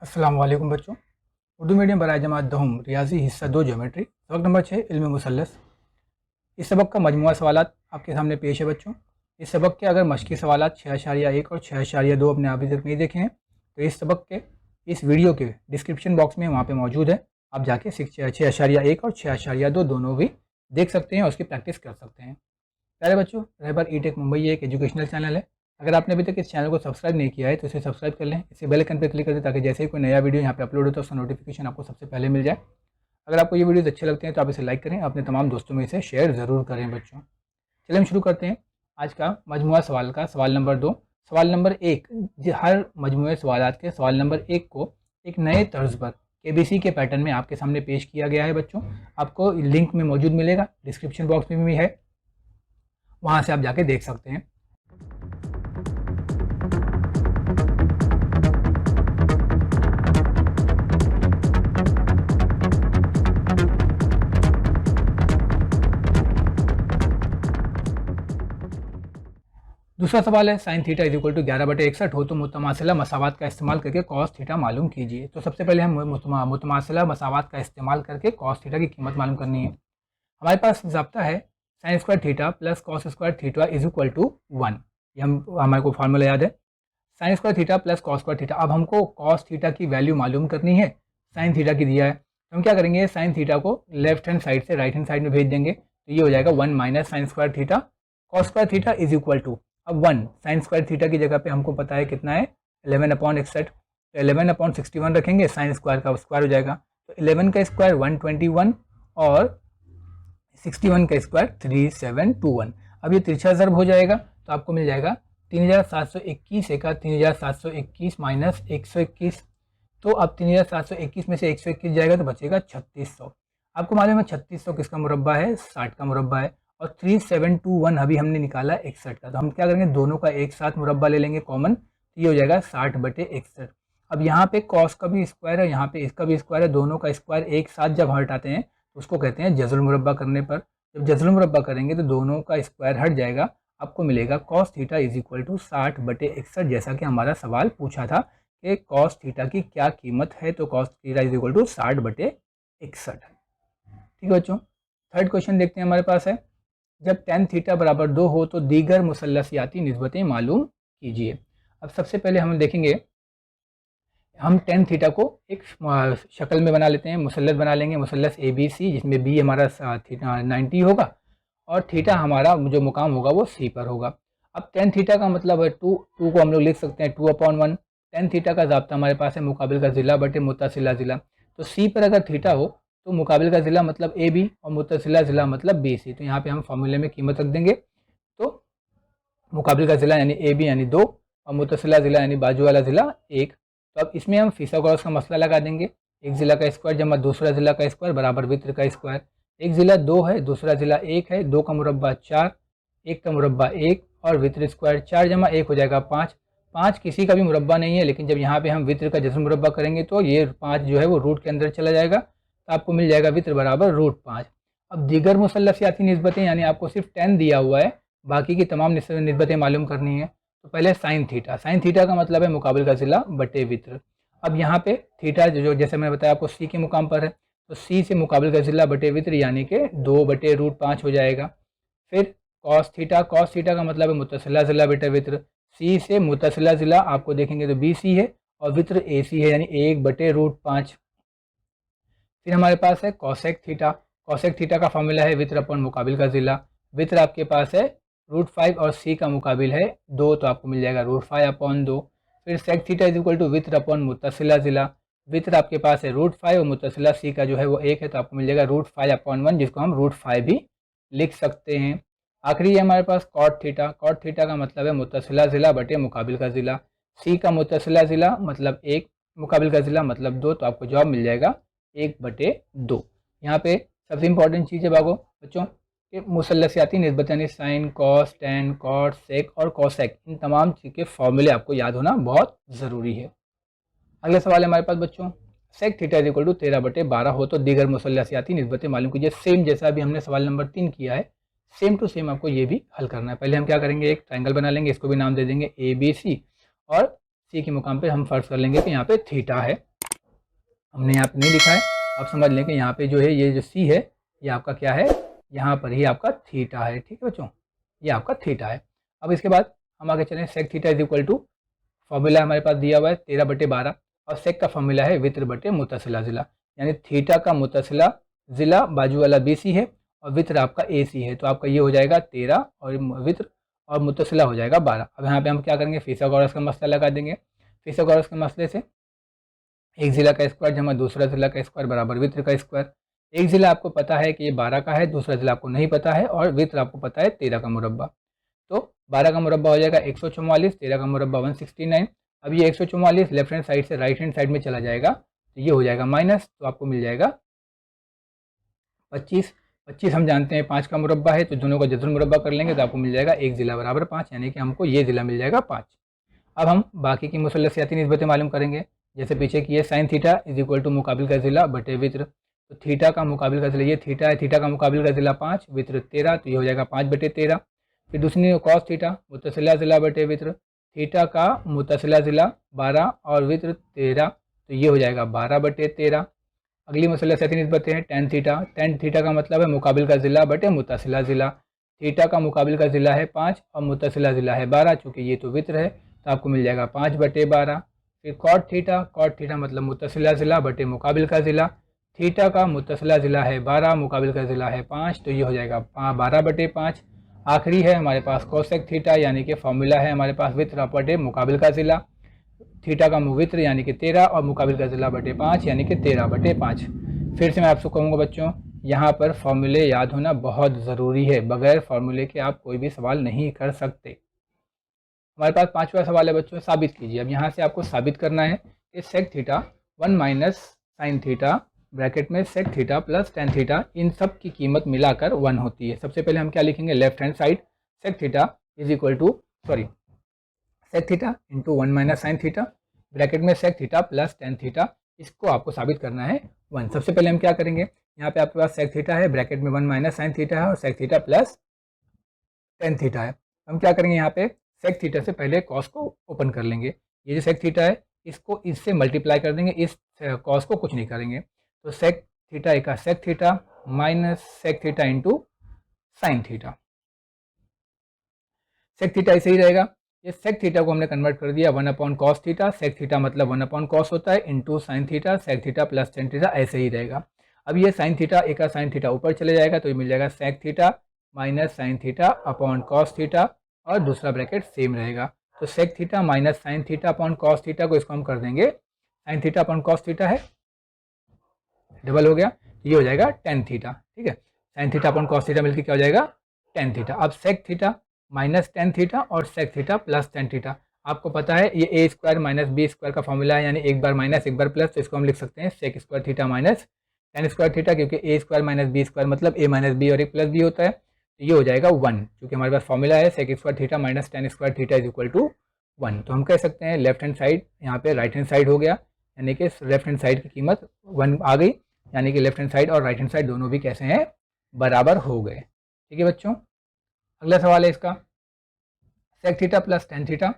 अस्सलाम वालेकुम बच्चों। उर्दू मीडियम बराए जमात दहम रियाजी हिस्सा 2 ज्योमेट्री सबक नंबर 6 इल्म मुसल्लस। इस सबक का मजमूआ सवालात आपके सामने पेश है बच्चों। इस सबक के अगर मश्की सवालात 6.1 और 6.2 अपने अभी तक नहीं देखे हैं तो इस सबक के इस वीडियो के डिस्क्रिप्शन बॉक्स में वहाँ पे मौजूद है। आप जाके 6.1 और 6.2 दोनों भी देख सकते हैं और उसकी प्रैक्टिस कर सकते हैं। प्यारे बच्चों, रहबर ई-टेक मुंबई एक एजुकेशनल चैनल है। अगर आपने अभी तक इस चैनल को सब्सक्राइब नहीं किया है तो इसे सब्सक्राइब कर लें, इसे बेल आइकन पर क्लिक कर दें ताकि जैसे ही कोई नया वीडियो यहाँ पे अपलोड होता है उसका नोटिफिकेशन आपको सबसे पहले मिल जाए। अगर आपको ये वीडियोस अच्छे लगते हैं तो आप इसे लाइक करें, अपने तमाम दोस्तों में इसे शेयर ज़रूर करें बच्चों। चलिए हम शुरू करते हैं आज का मजमूआ सवाल का सवाल नंबर 2। सवाल नंबर 1, हर मजमूए सवालात के सवाल नंबर 1 को एक नए तर्ज पर केबीसी के पैटर्न में आपके सामने पेश किया गया है बच्चों। आपको लिंक में मौजूद मिलेगा, डिस्क्रिप्शन बॉक्स में भी है, वहाँ से आप जाके देख सकते हैं। दूसरा सवाल है sine theta is equal to 11/61 हो तो मुतमासिला मसावात का इस्तेमाल करके कॉस थीटा मालूम कीजिए। तो सबसे पहले हम मुतमासिला मसावात का इस्तेमाल करके कॉस थीटा की कीमत मालूम करनी है। हमारे पास ज़ाब्ता है sine square theta plus cos square theta is equal to 1। ये हमारे को फार्मूला याद है, sine square theta plus cos square theta. अब हमको कॉस थीटा की वैल्यू मालूम करनी है, साइन थीटा की दिया है तो हम क्या करेंगे, साइन थीटा को लेफ्ट हैंड साइड से राइट हैंड साइड में भेज देंगे तो ये हो जाएगा 1 minus sine square theta cos square theta is equal to, अब 1 साइन स्क्वायर थीटा की जगह पे हमको पता है कितना है 11/61, तो 11/61 रखेंगे, साइन स्क्वायर का स्क्वायर हो जाएगा तो 11 का स्क्वायर 121 और 61 का स्क्वायर 3721। अब ये तिरछा ज़र्ब हो जाएगा तो आपको मिल जाएगा 3721 का 3721 माइनस 121, तो अब 3721 में से 121 जाएगा तो बचेगा 3600। आपको मालूम है 3600 किसका मुरब्बा है, 60 का मुरब्बा है, और 3721 अभी हमने निकाला 61 का, तो हम क्या करेंगे दोनों का एक साथ मुरब्बा ले लेंगे कॉमन, तो ये हो जाएगा 60/61। अब यहाँ पे कॉस का भी स्क्वायर है, यहाँ पे इसका भी स्क्वायर है, दोनों का स्क्वायर एक साथ जब हटाते हैं तो उसको कहते हैं जज़ुल मुरब्बा करने पर। जब जज़ुल मुरब्बा करेंगे तो दोनों का स्क्वायर हट जाएगा, आपको मिलेगा cos theta is equal to 60/61, जैसा कि हमारा सवाल पूछा था कि कॉस थीटा की क्या कीमत है, तो cos theta is equal to 60/61। ठीक है बच्चों, थर्ड क्वेश्चन देखते हैं हमारे पास है, जब tan थीटा बराबर 2 हो तो दीगर मुसल्लसियाती निस्बतें मालूम कीजिए। अब सबसे पहले हम देखेंगे, हम tan थीटा को एक शक्ल में बना लेते हैं, मुसल्लस बना लेंगे, मुसल्लस ABC, जिसमें B हमारा थीटा 90 होगा और थीटा हमारा जो मुकाम होगा वो C पर होगा। अब tan थीटा का मतलब है 2 को हम लोग लिख सकते हैं 2/1। tan थीटा का ज़ाब्ता हमारे पास है मुकाबिल का ज़िला बटे मुत्तसिला ज़िला, तो C पर अगर थीटा हो तो मुकाबिल का ज़िला मतलब AB और मुत्तसिला ज़िला मतलब BC, तो यहाँ पे हम फॉर्मूले में कीमत रख देंगे, तो मुकाबिल का ज़िला यानी AB यानी 2 और मुत्तसिला ज़िला यानी बाजू वाला ज़िला 1। तो अब इसमें हम फिसागोरस का मसला लगा देंगे, एक ज़िला का स्क्वायर जमा दूसरा ज़िला का स्क्वायर बराबर वित्र का स्क्वायर। एक ज़िला 2 है, दूसरा ज़िला 1 है, 2 का मुरब्बा 4, 1 का मुरब्बा 1 और वित्र स्क्वायर 4 जमा 1 हो जाएगा 5। 5 किसी का भी मुरब्बा नहीं है, लेकिन जब यहाँ पे हम वित्र का जज़्र मुरब्बा करेंगे तो ये 5 जो है वो रूट के अंदर चला जाएगा, तो आपको मिल जाएगा वित्र बराबर √5। अब दीगर मुसल्लसियाती निस्बतें यानी आपको सिर्फ 10 दिया हुआ है, बाकी की तमाम निस्बतें मालूम करनी है। तो पहले साइन थीटा का मतलब है मुकाबिल का ज़िला बटे वित्र। अब यहाँ पे थीटा जो जैसे मैंने बताया आपको C के मुकाम पर है, तो C से मुकाबिल का ज़िला बटे वित्र यानी कि 2/√5 हो जाएगा। फिर कॉस थीटा का मतलब है मुत्तसिला ज़िला बटे वित्र, C से मुत्तसिला ज़िला आपको देखेंगे तो BC है और वित्र AC है यानी 1/√5। फिर हमारे पास है कॉसेक थीटा का फॉर्मूला है वित्र अपॉन मुकाबिल का ज़िला, वित्र आपके पास है √5 और C का मुकाबिल है 2, तो आपको मिल जाएगा √5/2। फिर sec theta is equal to वित्र अपॉन मुत्तसिला ज़िला, वित्र आपके पास है √5 और मुत्तसिला C का जो है वो 1 है, तो आपको मिल जाएगा √5/1, जिसको हम √5 भी लिख सकते हैं। आखिरी है हमारे पास कॉट थीटा का मतलब है मुत्तसिला ज़िला बटे मुकाबिल का ज़िला, C का मुत्तसिला ज़िला मतलब 1, मुकाबिल का ज़िला मतलब 2, तो आपको जवाब मिल जाएगा 1/2। यहाँ पे सबसे इंपॉर्टेंट चीज़ है बागो बच्चों कि मुसल्लसियाती निस्बत यानी साइन, कॉस, टैन, कॉट, सेक और कॉसेक, इन तमाम चीज़ के फॉर्मूले आपको याद होना बहुत ज़रूरी है। अगला सवाल है हमारे पास बच्चों, sec theta is equal to 13/12 हो तो दीगर मुसल्लसियाती निस्बतें मालूम कीजिए। सेम जैसा अभी हमने सवाल नंबर 3 किया है, सेम टू सेम आपको ये भी हल करना है। पहले हम क्या करेंगे, एक ट्रायंगल बना लेंगे, इसको भी नाम दे देंगे ABC और C के मुकाम पे हम फर्ज कर लेंगे कि यहाँ पे थीटा है। हमने यहाँ पे नहीं लिखा है। अब समझ लें कि यहाँ पे जो है ये जो सी है ये आपका क्या है, यहाँ पर ही आपका थीटा है। ठीक है बच्चों, ये आपका थीटा है। अब इसके बाद हम आगे चलें, sec theta is equal to, formula हमारे पास दिया हुआ है 13/12 और सेक का फॉर्मूला है वित्र बटे मुतसिला ज़िला, यानी थीटा का मुतसिला ज़िला बाजू वाला BC है और वित्र आपका AC है, तो आपका ये हो जाएगा 13 और वित्र और मुतसिला हो जाएगा 12। अब यहाँ पे हम क्या करेंगे, फिथागोरस का मसला लगा देंगे। फिथागोरस के मसले से एक ज़िला का स्क्वायर जमा दूसरा ज़िला का स्क्वायर बराबर वित्र का स्क्वायर। एक ज़िला आपको पता है कि ये 12 का है, दूसरा ज़िला आपको नहीं पता है और वित्र आपको पता है 13 का मुरब्बा। तो 12 का मुरब्बा हो जाएगा 144, 13 का मुरब्बा 169। अब ये 144 लेफ्ट हैंड साइड से राइट हैंड साइड में चला जाएगा तो ये हो जाएगा माइनस, तो आपको मिल जाएगा 25। 25 हम जानते हैं 5 का मुरब्बा है, तो दोनों का जज़र मुरब्बा कर लेंगे तो आपको मिल जाएगा एक ज़िला बराबर 5, यानी कि हमको ये ज़िला मिल जाएगा 5। अब हम बाकी की मुसल्लसियाती निस्बतें मालूम करेंगे, जैसे पीछे की है sine theta is equal to मुकाबिल का ज़िला बटे वित्र। तो थीटा का मुकाबिल का ज़िला ये थीटा है, थीटा का मुकाबिल का ज़िला 5, वित्र 13, तो ये हो जाएगा 5/13। फिर दूसरी कॉस थीटा मुतसिला ज़िला बटे वित्र, थीटा का मुतसिला ज़िला 12 और वित्र 13, तो ये हो जाएगा 12/13। अगली मुसल्लसियाती निस्बतें हैं टेन थीटा, टेन थीटा का मतलब है मुकाबिल का ज़िला बटे मुतसिला ज़िला। थीटा का मुकाबिल का ज़िला है 5 और मुतसिला ज़िला है 12, चूँकि ये तो वित्र है तो आपको मिल जाएगा 5/12। फिर कॉट थीटा, कॉट थीटा मतलब मुतसिला ज़िला बटे मुकाबिल का ज़िला। थीटा का मुतसिला ज़िला है 12, मुकाबिल का ज़िला है 5, तो ये हो जाएगा 12/5। आखिरी है हमारे पास कोसेक थीटा, यानी कि फॉर्मूला है हमारे पास वित्र बटे मुकाबिल का ज़िला। थीटा का वित्र यानी कि 13 और मुकाबिल का ज़िला बटे 5 यानी कि 13/5। फिर से मैं आपसे कहूँगा बच्चों, यहाँ पर फॉर्मूले याद होना बहुत ज़रूरी है, बगैर फॉर्मूले के आप कोई भी सवाल नहीं कर सकते। हमारे पास 5वां सवाल है बच्चों, साबित कीजिए। अब यहाँ से आपको साबित करना है कि sec theta 1 minus sine theta bracket में sec theta plus tan theta, इन सब की कीमत मिलाकर 1 होती है। सबसे पहले हम क्या लिखेंगे, left hand side sec theta is equal to sec theta into 1 minus sine theta bracket में sec theta plus tan theta, इसको आपको साबित करना है 1। सबसे पहले हम क्या करेंगे, यहाँ पे आपके पास सेक थीटा है, ब्रैकेट में 1 माइनस साइन थीटा है और sec theta plus tan theta है। हम क्या करेंगे, यहाँ पे सेक थीटा से पहले कॉस को ओपन कर लेंगे। ये जो सेक थीटा है इसको इससे मल्टीप्लाई कर देंगे, इस कॉस को कुछ नहीं करेंगे। तो सेक थीटा एक sec theta minus sec theta into sine theta. Sec theta ऐसे ही रहेगा, ये सेक थीटा को हमने कन्वर्ट कर दिया 1/cos थीटा, सेक थीटा मतलब 1/cos होता है, into sine theta, sec theta plus tan theta ऐसे ही रहेगा। अब ये साइन थीटा एक साइन थीटा ऊपर चले जाएगा तो ये मिल जाएगा sec theta minus sine theta upon cos theta और दूसरा ब्रैकेट सेम रहेगा। तो sec theta minus sine theta upon cos theta को इसको हम कर देंगे sine theta upon cos theta है, डबल हो गया, ये हो जाएगा टेन थीटा। ठीक है, sine theta upon cos theta मिलकर क्या हो जाएगा टेन थीटा। अब sec theta minus tan theta और sec theta plus tan theta, आपको पता है ये A square minus B square का फॉर्मूला है, यानी एक बार माइनस एक बार प्लस, तो इसको हम लिख सकते हैं sec square theta minus tan square theta, क्योंकि A square minus B square मतलब ए माइनस बी और एक प्लस बी होता है, तो ये हो जाएगा 1, क्योंकि हमारे पास फॉर्मूला है sec square theta minus tan square theta is equal to 1। तो हम कह सकते हैं लेफ्ट हैंड साइड यहाँ पे राइट हैंड साइड हो गया, यानी कि लेफ्ट हैंड साइड की कीमत 1 आ गई, यानी कि लेफ्ट हैंड साइड और राइट हैंड साइड दोनों भी कैसे हैं, बराबर हो गए। ठीक है बच्चों, अगला सवाल है इसका, sec theta plus tan theta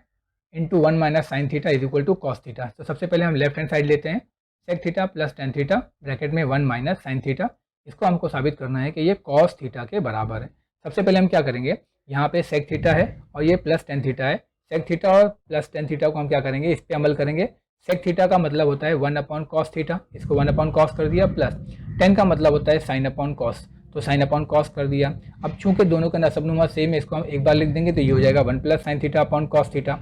into 1 minus sine theta is equal to cos theta. तो सबसे पहले हम लेफ्ट हैंड साइड लेते हैं, sec theta plus tan theta bracket में 1 माइनस साइन थीटा, इसको हमको साबित करना है कि ये कॉस थीटा के बराबर है। सबसे पहले हम क्या करेंगे, यहाँ पे सेक थीटा है और ये प्लस टेन थीटा है, सेक थीटा और प्लस टेन थीटा को हम क्या करेंगे, इस पर अमल करेंगे। सेक थीटा का मतलब होता है 1/cos थीटा, इसको 1/cos कर दिया, प्लस टेन का मतलब होता है sin/cos, तो sin/cos कर दिया। अब चूंकि दोनों का नसबनुमा सेम है, इसको हम एक बार लिख देंगे तो ये हो जाएगा 1 plus sine theta upon cos theta.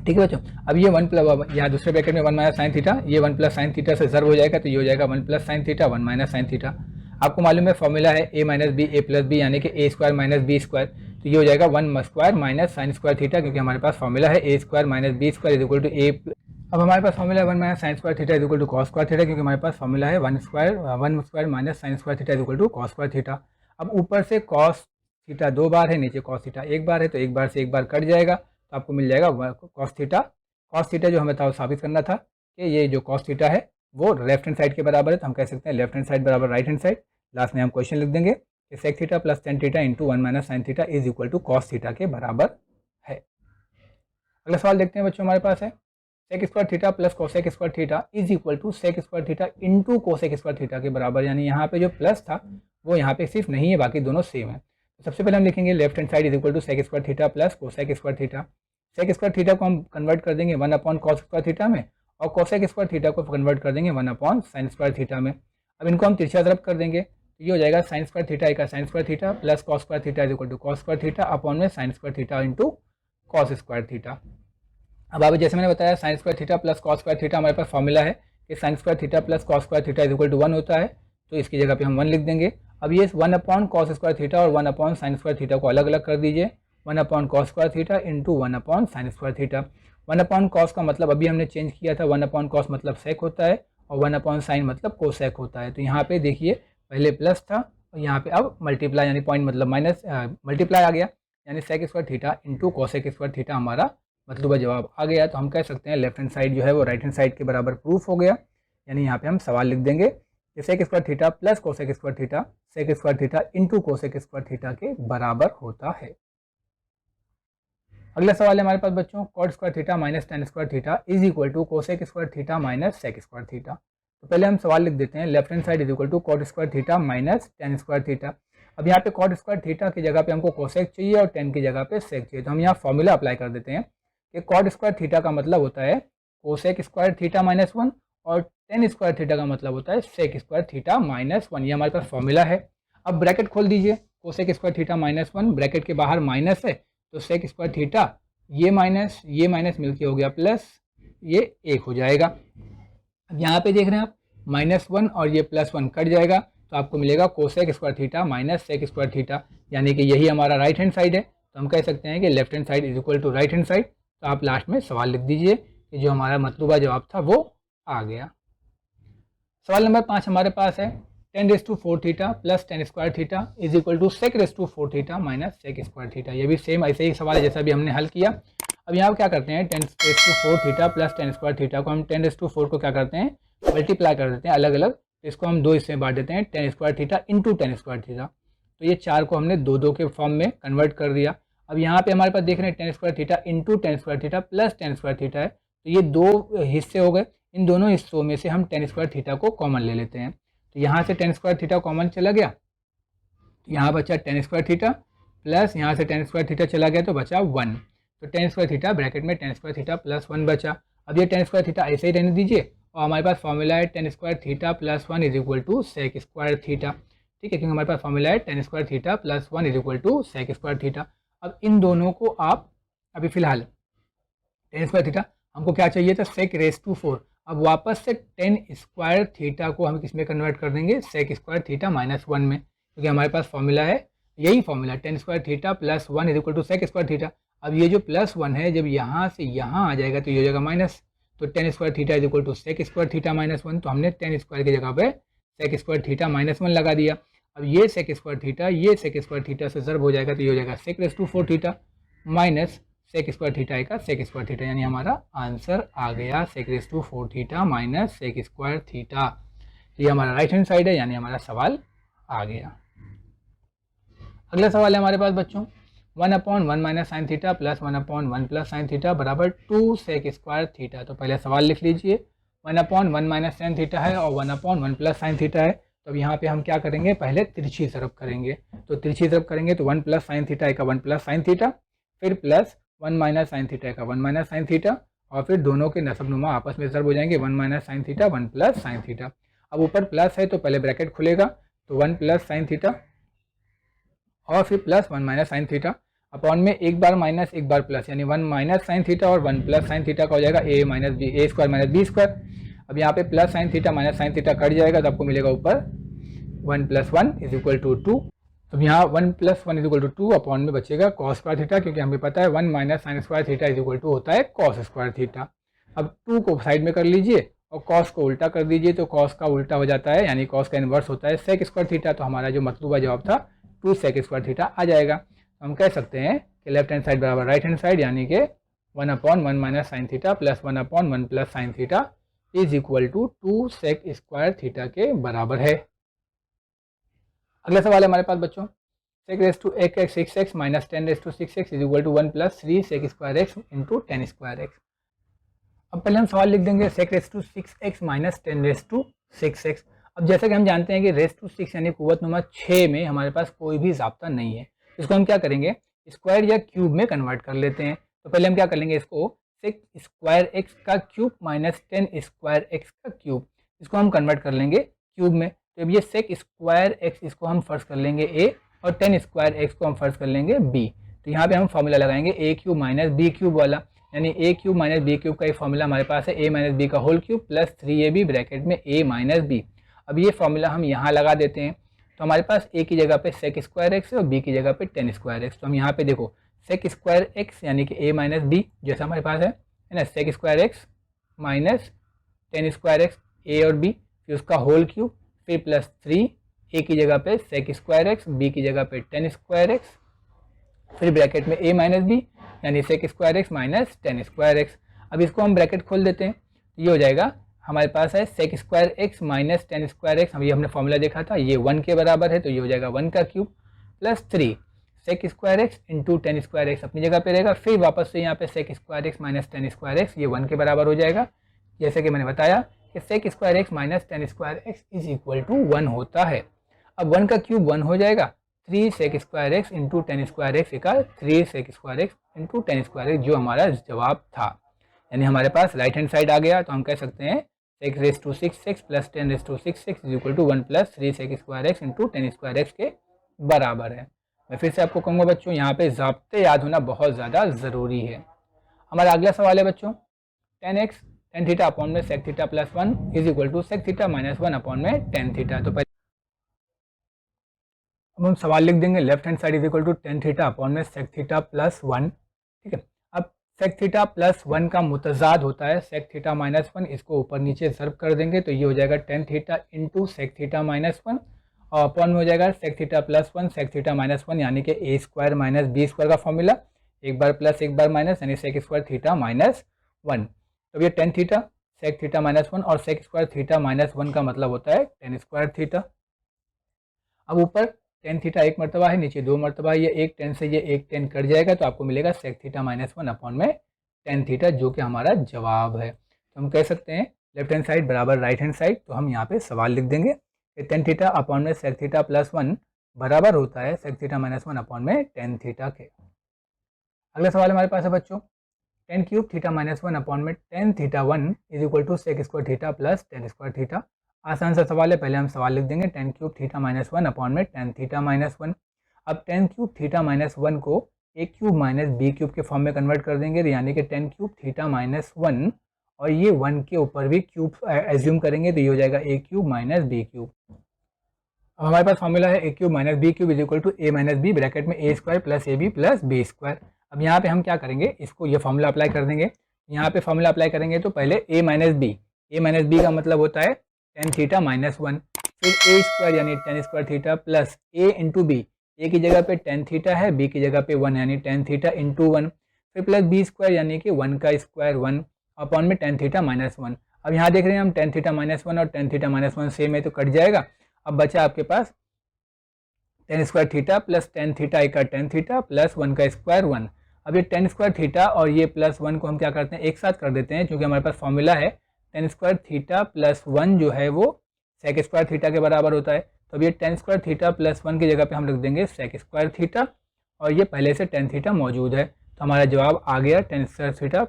ठीक है बच्चों, अब ये 1 प्लस यहाँ दूसरे ब्रैकेट में 1 माइनस साइन थीटा, ये 1 प्लस साइन थीटा से ज़र्ब हो जाएगा तो ये हो जाएगा 1 plus sine theta 1 minus sine theta. आपको मालूम है फॉर्मूला है A minus B A plus B, यानी कि A square minus B square, तो ये हो जाएगा 1 square minus sine square theta, क्योंकि हमारे पास फॉर्मूला है A square minus B square is equal to A. अब हमारे पास फॉर्मूला है 1 minus sine square theta is equal to cos square theta, क्योंकि हमारे पास फॉर्मूला है 1 square minus sine square theta is equal to cos square theta. अब ऊपर से कॉस थीटा 2 बार है, नीचे कॉस थीटा 1 बार है, तो एक बार से एक बार कट जाएगा, तो आपको मिल जाएगा कॉस थीटा। कॉस थीटा जो हमें था साबित करना था कि ये जो कॉस थीटा है वो लेफ्ट हैंड साइड के बराबर है, तो हम कह सकते हैं लेफ्ट हैंड साइड बराबर राइट हैंड साइड। लास्ट में हम क्वेश्चन लिख देंगे कि sec theta plus tan theta into 1 minus sine theta is equal to cos theta के बराबर है। अगला सवाल देखते हैं बच्चों, हमारे पास है sec square theta plus cosec square theta is equal to sec square theta into cosec square theta के बराबर, यानी यहाँ पे जो प्लस था वो यहाँ पे सिर्फ नहीं है, बाकी दोनों सेम है। तो सबसे पहले हम लिखेंगे left hand side is equal to sec square theta plus cosec square theta. Sec square theta को हम कन्वर्ट कर देंगे 1 अपॉन कॉस स्क्वायर थीटा में, और कोसेक स्क्वायर थीटा को कन्वर्ट कर देंगे 1 अपॉन साइन स्क्वायर थीटा में। अब इनको हम तिरछा तरफ कर देंगे, तो ये हो जाएगा साइन स्क्वायर थीटा का sine square theta plus cos square theta is equal to cos square theta upon में sine square theta into cos square theta. अब अभी जैसे मैंने बताया sine square theta plus cos square theta हमारे पास formula है कि sine square theta plus cos square theta is equal to 1 होता है, तो इसकी जगह पे हम 1 लिख देंगे। अब ये 1 अपॉन कॉस स्क्वायर थीटा और 1 अपॉन साइन स्क्वायर थीटा को अलग अलग कर दीजिए, 1 upon cos square theta into 1 upon sine square theta. 1 upon cos का मतलब अभी हमने चेंज किया था, 1 अपॉन कॉस मतलब सेक होता है और 1 अपॉन साइन मतलब कोसेक होता है। तो यहाँ पे देखिए पहले प्लस था और यहाँ पे अब मल्टीप्लाई यानी पॉइंट मतलब माइनस मल्टीप्लाई आ गया, यानी sec square theta into cosec square theta हमारा मतलब जवाब आ गया। तो हम कह सकते हैं लेफ्ट हैंड साइड जो है वो राइट हैंड साइड के बराबर प्रूफ हो गया, यानी यहाँ पे हम सवाल लिख देंगे कि sec square theta plus cosec square theta sec square theta into cosec square theta के बराबर होता है। अगला सवाल है हमारे पास बच्चों, cot square theta minus tan square theta is equal to cosec square theta minus sec square theta. तो पहले हम सवाल लिख देते हैं left hand side is equal to cot square theta minus tan square theta. अब यहाँ पे कॉट स्क्वायर थीटा की जगह पे हमको कोसेक चाहिए और टेन की जगह पे सेक चाहिए, तो हम यहाँ फॉर्मूला अप्लाई कर देते हैं कि कॉट स्क्वायर थीटा का मतलब होता है कोसेक स्क्वायर थीटा माइनस 1 और टेन स्क्वायर थीटा का मतलब होता है सेक स्क्वायर थीटा माइनस 1। ये हमारे पास फॉर्मूला है। अब ब्रैकेट खोल दीजिए, cosec square theta minus 1 bracket के बाहर माइनस है तो सेक स्क्वायर थीटा ये माइनस मिलके हो गया प्लस, ये 1 हो जाएगा। अब यहाँ पे देख रहे हैं आप -1 और ये +1 कट जाएगा तो आपको मिलेगा cosec square theta minus sec square theta, यानी कि यही हमारा राइट हैंड साइड है। तो हम कह सकते हैं कि left hand side is equal to right hand side. तो आप लास्ट में सवाल लिख दीजिए कि जो हमारा मतलूबा जवाब था वो आ गया। सवाल नंबर 5 हमारे पास है 10⁴ theta plus tan square theta is equal to sec⁴ theta minus sec square theta. ये भी सेम ऐसे ही सवाल है जैसा भी हमने हल किया। अब यहाँ क्या करते हैं 10⁴ theta plus tan square theta को हम 10⁴ को क्या करते हैं मल्टीप्लाई कर देते हैं अलग अलग, तो इसको हम 2 हिस्से में बांट देते हैं, ten square theta into ten square theta. तो ये 4 को हमने 2 के फॉर्म में कन्वर्ट कर दिया। अब यहाँ पे हमारे पास देख रहे हैं ten square theta into ten square theta plus tan square theta है, तो ये 2 हिस्से हो गए। इन दोनों हिस्सों में से हम टेन स्क्वायर थीटा को कॉमन ले लेते हैं, तो यहाँ से टेन स्क्वायर थीटा कॉमन चला गया, तो यहाँ बचा टेन स्क्वायर थीटा प्लस यहाँ से टेन स्क्वायर थीटा चला गया तो बचा 1, तो टेन स्क्वायर थीटा ब्रैकेट में टेन स्क्वायर थीटा प्लस 1 बचा। अब ये टेन स्क्वायर थीटा ऐसे ही रहने दीजिए और हमारे पास फॉर्मूला है tan square theta plus 1 is equal to sec square theta. ठीक है, क्योंकि हमारे पास फॉर्मूला है tan square theta plus 1 is equal to sec square theta. अब इन दोनों को आप अभी फिलहाल टेन स्क्वायर थीटा हमको क्या चाहिए था sec⁴, अब वापस से टेन स्क्वायर थीटा को हम किस में कन्वर्ट कर देंगे सेक स्क्वायर थीटा माइनस 1 में, क्योंकि हमारे पास फॉर्मूला है यही formula tan square theta plus 1 is equal to sec square theta. अब ये जो प्लस 1 है जब यहाँ से यहाँ आ जाएगा तो ये हो जाएगा माइनस, तो tan square theta is equal to sec square theta minus 1, तो हमने टेन स्क्वायर की जगह पे सेक स्क्वायर थीटा माइनस 1 लगा दिया। अब ये सेक स्क्वायर थीटा से ज़र्ब हो जाएगा तो ये हो जाएगा sec⁴ theta minus sec square theta का सेक स्क्वायर थीटा, यानी हमारा आंसर आ गया sec⁴ theta minus sec square theta. तो ये हमारा राइट हैंड साइड है, यानी हमारा सवाल आ गया। अगला सवाल है हमारे पास बच्चों 1/1 minus sine theta plus 1/1 plus sine theta बराबर 2 सेक स्क्वायर थीटा। तो पहले सवाल लिख लीजिए 1/1 माइनस साइन थीटा है और 1/1 प्लस साइन थीटा है, तो अब यहाँ पे हम क्या करेंगे पहले तिरछी तरफ करेंगे, तो तिरछी तरफ करेंगे तो 1 प्लस साइन थीटा का 1 प्लस साइन थीटा, फिर प्लस 1 माइनस साइन थीटा का 1 माइनस साइन थीटा, और फिर दोनों के नसबनुमा आपस में ज़र्ब हो जाएंगे 1 minus sine theta 1 plus sine theta. अब ऊपर प्लस है तो पहले ब्रैकेट खुलेगा तो 1 प्लस साइन थीटा और फिर plus 1 minus sine theta upon में एक बार माइनस एक बार प्लस, यानी 1 माइनस साइन थीटा और 1 प्लस साइन थीटा का हो जाएगा a minus B A square minus B square. अब यहाँ पे plus sine theta minus sine theta cut जाएगा तो आपको मिलेगा ऊपर 1 + 1 इज इक्वल टू 2। अब यहाँ 1 + 1 इज इक्वल टू 2 अपॉन में बचेगा कॉस स्क्वायर थीटा, क्योंकि हमें पता है 1 minus sine square theta is equal to होता है कॉस स्क्वायर थीटा। अब 2 को साइड में कर लीजिए और कॉस को उल्टा कर दीजिए, तो कॉस का उल्टा हो जाता है यानी कॉस का इन्वर्स होता है सेक स्क्वायर थीटा। तो हमारा जो मतलूबा जवाब था 2 सेक स्क्वायर थीटा आ जाएगा। हम कह सकते हैं कि लेफ्ट हैंड साइड बराबर राइट हैंड साइड, यानी कि 1/1 minus sine theta plus 1/1 plus sine theta is equal to 2 sec square theta के बराबर है। अगला सवाल है हमारे पास बच्चों sec⁴ 6x minus 10⁶ is equal to 1 + 3 sec square x into 10 square x. अब पहले हम सवाल लिख देंगे sec raise to 6x minus 10 raise to 6x। अब जैसा कि हम जानते हैं कि रेस टू 6 यानी कुव्वत नुमा 6 में हमारे पास कोई भी ज़ाब्ता नहीं है, इसको हम क्या करेंगे, स्क्वायर या क्यूब में कन्वर्ट कर लेते हैं। तो पहले हम क्या कर लेंगे, इसको सेक स्क्वायर एक्स का क्यूब माइनस 10 स्क्वायर एक्स का क्यूब, इसको हम कन्वर्ट कर लेंगे क्यूब में। तो अब ये सेक स्क्वायर एक्स, इसको हम फर्स्ट कर लेंगे ए, और 10 स्क्वायर एक्स को हम फर्स्ट कर लेंगे बी। तो यहाँ पे हम फॉर्मूला लगाएंगे A cube minus B cube वाला, यानी A cube minus B cube का एक फॉर्मूला हमारे पास है, ए माइनस बी का whole cube plus 3ab bracket में ए माइनस बी। अब ये फॉर्मूला हम यहाँ लगा देते हैं, तो हमारे पास ए की जगह पे सेक स्क्वायर एक्स है और बी की जगह पे 10 स्क्वायर एक्स। तो हम यहाँ पे देखो सेक स्क्वायर एक्स यानी कि ए माइनस बी जैसा हमारे पास है ना, sec square x minus 10 square X A और बी, फिर उसका होल क्यूब, फिर प्लस 3, ए की जगह पे सेक स्क्वायर एक्स, बी की जगह पे 10 स्क्वायर एक्स, फिर ब्रैकेट में ए माइनस बी यानी sec square x minus 10 square x. अब इसको हम ब्रैकेट खोल देते हैं, ये हो जाएगा हमारे पास है sec square x minus 10 square x, हम ये हमने फॉर्मूला देखा था, ये 1 के बराबर है, तो ये हो जाएगा 1 का cube plus 3 sec square x into 10 square x अपनी जगह पे रहेगा, फिर वापस से यहाँ पे sec square x minus 10 square x, ये 1 के बराबर हो जाएगा। जैसे कि मैंने बताया कि sec square x minus 10 square x is equal to 1 होता है। अब 1 का क्यूब 1 हो जाएगा, 3 sec square x into 10 square x equal 3 sec square x into 10 square x, जो हमारा जवाब था। यानी हमारे पास राइट हैंड साइड आ गया, तो हम कह सकते हैं sec raise to 6x plus 10 raise to 6x is equal to 1 plus 3 sec square x into 10 square x के बराबर है। मैं फिर से आपको कहूँगा बच्चों, यहाँ पे ज़ाब्ते याद होना बहुत ज़्यादा ज़रूरी है। हमारा अगला सवाल है बच्चों 10x tan थीटा अपॉन में sec theta plus 1 is equal to sec theta minus 1 upon में tan थीटा। तो पहले अब हम सवाल लिख देंगे left hand side is equal to tan theta upon में सेक थीटा प्लस 1। ठीक है, अब सेक थीटा प्लस 1 का मुतजाद होता है सेक थीटा माइनस 1, इसको ऊपर नीचे ज़र्ब कर देंगे तो ये हो जाएगा tan theta into sec theta minus 1, और अपॉन में हो जाएगा sec theta plus 1 sec theta minus 1, यानी कि A square minus B square का फॉर्मूला, एक बार प्लस एक बार माइनस, यानी सेक स्क्वायर थीटा माइनस 1। तो ये tan theta sec theta minus 1 और सेक स्क्वायर थीटा माइनस 1 का मतलब होता है tan स्क्वायर थीटा। अब ऊपर tan थीटा एक मरतबा है, नीचे 2 मरतबा है, ये एक tan से ये एक tan कट जाएगा, तो आपको मिलेगा सेक थीटा माइनस 1 अपॉन में tan थीटा, जो कि हमारा जवाब है। तो हम कह सकते हैं लेफ्ट हैंड साइड बराबर राइट हैंड साइड, तो हम यहाँ पे सवाल लिख देंगे कि tan थीटा अपॉन में सेक थीटा प्लस 1 बराबर होता है सेक थीटा माइनस 1 अपॉन में tan थीटा के। अगला सवाल हमारे पास है बच्चों tan cube theta minus 1 upon में tan theta 1 is equal to sec square theta plus tan square theta. आसान सा सवाल है, पहले हम सवाल लिख देंगे tan cube theta minus 1 upon में tan थीटा माइनस 1। अब tan क्यूब थीटा माइनस 1 को ए क्यूब माइनस बी क्यूब के फॉर्म में कन्वर्ट कर देंगे, यानी कि tan क्यूब थीटा माइनस 1 और ये 1 के ऊपर भी क्यूब एज्यूम करेंगे, तो ये हो जाएगा A cube minus B cube. अब हमारे पास फॉर्मूला है A cube minus B cube is equal to A minus B bracket में A square plus A B plus B square. अब यहाँ पे हम क्या करेंगे, इसको ये फॉर्मूला अप्लाई कर देंगे। यहाँ पे फॉर्मूला अप्लाई करेंगे तो पहले ए माइनस बी का मतलब होता है tan थीटा माइनस 1, फिर ए स्क्वायर यानी tan स्क्वायर थीटा प्लस ए इंटू बी, ए की जगह पे tan थीटा है, बी की जगह पे 1 यानी tan थीटा इंटू 1, फिर प्लस बी स्क्वायर यानी कि 1 का स्क्वायर 1 अपॉन में tan थीटा माइनस 1। अब यहाँ देख रहे हैं हम tan थीटा माइनस 1 और tan थीटा माइनस 1 सेम है तो कट जाएगा। अब बचा आपके पास tan square theta plus tan theta का tan थीटा प्लस 1 का स्क्वायर 1। अब ये tan स्क्वायर थीटा और ये प्लस 1 को हम क्या करते हैं, एक साथ कर देते हैं, क्योंकि हमारे पास फॉर्मूला है tan स्क्वायर थीटा प्लस 1 जो है वो सेक स्क्वायर थीटा के बराबर होता है। तो अब ये tan स्क्वायर थीटा प्लस 1 की जगह पे हम लिख देंगे सेक स्क्वायर थीटा, और ये पहले से tan थीटा मौजूद है, तो हमारा जवाब आ गया tan square theta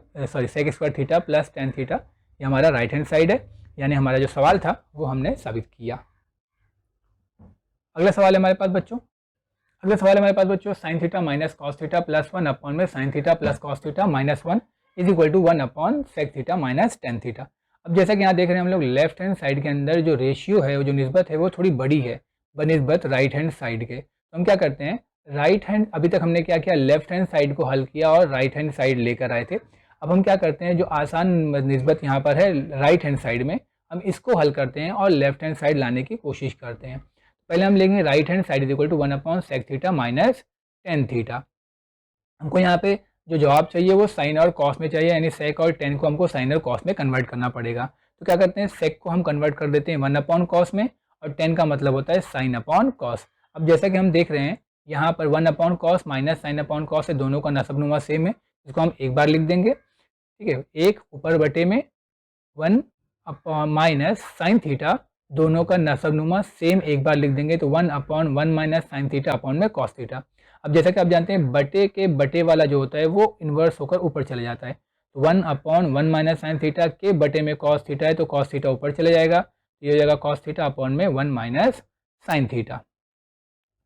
sec square theta plus tan theta. ये हमारा राइट हैंड साइड है, यानी हमारा जो सवाल था वो हमने साबित किया। अगला सवाल है हमारे पास बच्चों sine theta minus cos theta plus 1 upon में sine theta plus cos theta minus 1 is equal to 1 upon sec theta minus tan theta. अब जैसा कि यहाँ देख रहे हैं हम लोग लेफ्ट हैंड साइड के अंदर जो रेशियो है, वो जो निस्बत है वो थोड़ी बड़ी है बनिस्बत राइट हैंड साइड के। तो हम क्या करते हैं, राइट हैंड, अभी तक हमने क्या किया, लेफ्ट हैंड साइड को हल किया और राइट हैंड साइड लेकर आए थे। अब हम क्या करते हैं, जो आसान निस्बत यहाँ पर है राइट हैंड साइड में, हम इसको हल करते हैं और लेफ्ट हैंड साइड लाने की कोशिश करते हैं। पहले हम लेंगे right hand side is equal to 1 upon sec theta minus tan theta. हमको यहाँ पे जो जवाब चाहिए वो साइन और कॉस में चाहिए, यानी सेक और tan को हमको साइन और कॉस में कन्वर्ट करना पड़ेगा। तो क्या करते हैं, सेक को हम कन्वर्ट कर देते हैं 1 अपॉन कॉस में, और tan का मतलब होता है साइन अपॉन कॉस। अब जैसा कि हम देख रहे हैं यहाँ पर 1 upon cos minus sine upon cos है, दोनों का नसब नुमा सेम है, इसको हम एक बार लिख देंगे। ठीक है, एक ऊपर बटे में 1 अपॉन माइनस साइन थीटा, दोनों का नसबनुमा सेम एक बार लिख देंगे तो 1/1 माइनस साइन थीटा अपॉन में कॉस थीटा। अब जैसा कि आप जानते हैं बटे के बटे वाला जो होता है वो इन्वर्स होकर ऊपर चले जाता है, तो 1/1 माइनस साइन थीटा के बटे में कॉस थीटा है तो कॉस थीटा ऊपर चले जाएगा, तो ये हो जाएगा कॉस थीटा अपॉन में 1 माइनस साइन थीटा।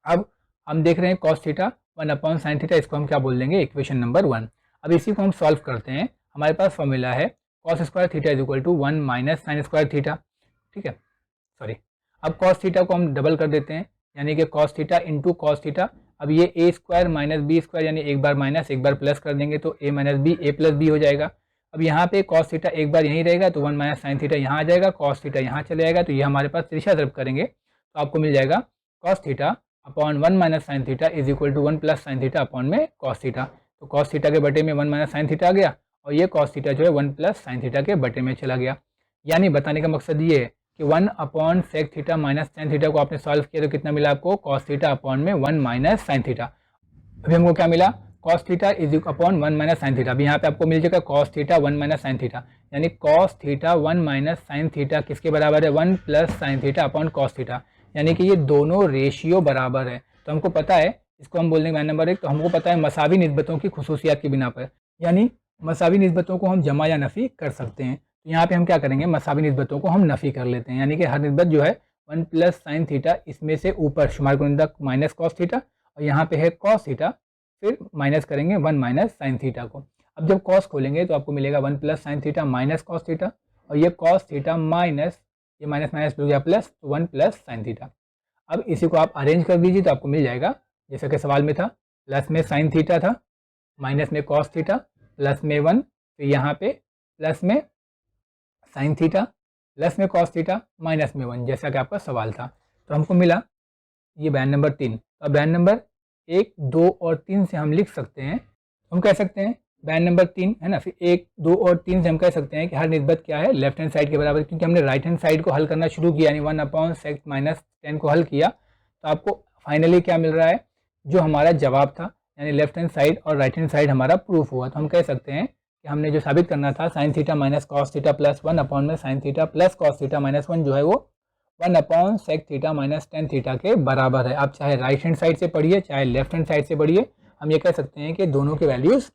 अब हम देख रहे हैं कॉस थीटा 1/साइन थीटा, इसको हम क्या बोल देंगे, इक्वेशन नंबर 1। अब इसी को हम सॉल्व करते हैं। हमारे पास फॉर्मूला है cos square theta is equal to 1 minus sine square theta, ठीक है, सॉरी। अब कॉस थीटा को हम डबल कर देते हैं, यानी कि cos theta into cos theta. अब ये A square minus B square, यानी एक बार माइनस एक बार प्लस कर देंगे तो ए minus B A plus B हो जाएगा। अब यहाँ पे कॉस थीटा एक बार यहीं रहेगा तो 1 माइनस साइन थीटा यहाँ आ जाएगा, कॉस थीटा यहाँ चले जाएगा, तो ये हमारे पास त्रिशा ध्रुव करेंगे तो आपको मिल जाएगा cos theta upon 1 minus sine theta is equal to 1 plus sine theta upon में कॉस थीटा। तो कॉस थीटा के बटे में 1 माइनस साइन थीटा आ गया और ये कॉस थीटा जो है 1 प्लस साइन थीटा के बटे में चला गया। यानी बताने का मकसद ये है कि 1 upon sec theta minus sine theta को आपने सॉल्व किया तो कितना मिला आपको, कॉस थीटा अपॉन में 1 माइनस साइन थीटा। अभी हमको क्या मिला, cos theta is upon 1 minus sine theta. अभी यहाँ पे आपको मिल जाएगा cos theta 1 minus sine theta, यानी cos theta 1 minus sine theta किसके बराबर है, 1 plus sine theta upon cos theta, यानी कि ये दोनों रेशियो बराबर है। तो हमको पता है, इसको हम बोल देंगे मान नंबर 1, तो हमको पता है मसावी निस्बतों की खुसूसियात की बिना पर, यानी मसावी निस्बतों को हम जमा या नफ़ी कर सकते हैं। तो यहाँ पे हम क्या करेंगे, मसावी निस्बतों को हम नफ़ी कर लेते हैं, यानी कि हर निस्बत जो है 1 प्लस साइन थीटा, इसमें से ऊपर शुमार कुनिंदा माइनस कॉस थीटा और यहाँ पे है कॉस थीटा, फिर माइनस करेंगे 1 माइनस साइन थीटा को। अब जब कॉस खोलेंगे तो आपको मिलेगा 1 plus sine theta minus cos theta, और ये कॉस थीटा माइनस ये माइनस माइनस हो गया प्लस, तो 1 प्लस साइन थीटा। अब इसी को आप अरेंज कर दीजिए तो आपको मिल जाएगा जैसा कि सवाल में था, प्लस में साइन थीटा था, माइनस में कॉस थीटा, प्लस में 1, तो यहाँ पे प्लस में साइन थीटा, प्लस में कॉस थीटा, माइनस में 1, जैसा कि आपका सवाल था। तो हमको मिला ये बयान नंबर 3। अब बयान नंबर 1, 2 और 3 से हम लिख सकते हैं, हम कह सकते हैं बयान नंबर 3 है ना, फिर 1, 2 और 3 से हम कह सकते हैं कि हर निस्बत क्या है, लेफ्ट हैंड साइड के बराबर, क्योंकि हमने राइट हैंड साइड को हल करना शुरू किया, यानी 1 अपॉन सेक माइनस 10 को हल किया, तो आपको फाइनली क्या मिल रहा है, जो हमारा जवाब था, यानी लेफ्ट हैंड साइड और राइट हैंड साइड हमारा प्रूफ हुआ। तो हम कह सकते हैं कि हमने जो साबित करना था sine theta minus cos theta plus 1 upon में sine theta plus cos theta minus 1 जो है वो 1 upon sec theta minus tan theta के बराबर है। आप चाहे राइट हैंड साइड से पढ़िए चाहे लेफ्ट हैंड साइड से पढ़िए, हम ये कह सकते हैं कि दोनों के वैल्यूज़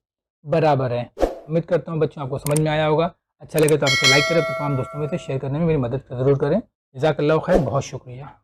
बराबर है। उम्मीद करता हूँ बच्चों आपको समझ में आया होगा। अच्छा लगे तो आप इसे लाइक करें, तो तमाम दोस्तों में से शेयर करने में मेरी मदद ज़रूर करें। जज़ाकल्लाहु खैर, बहुत शुक्रिया।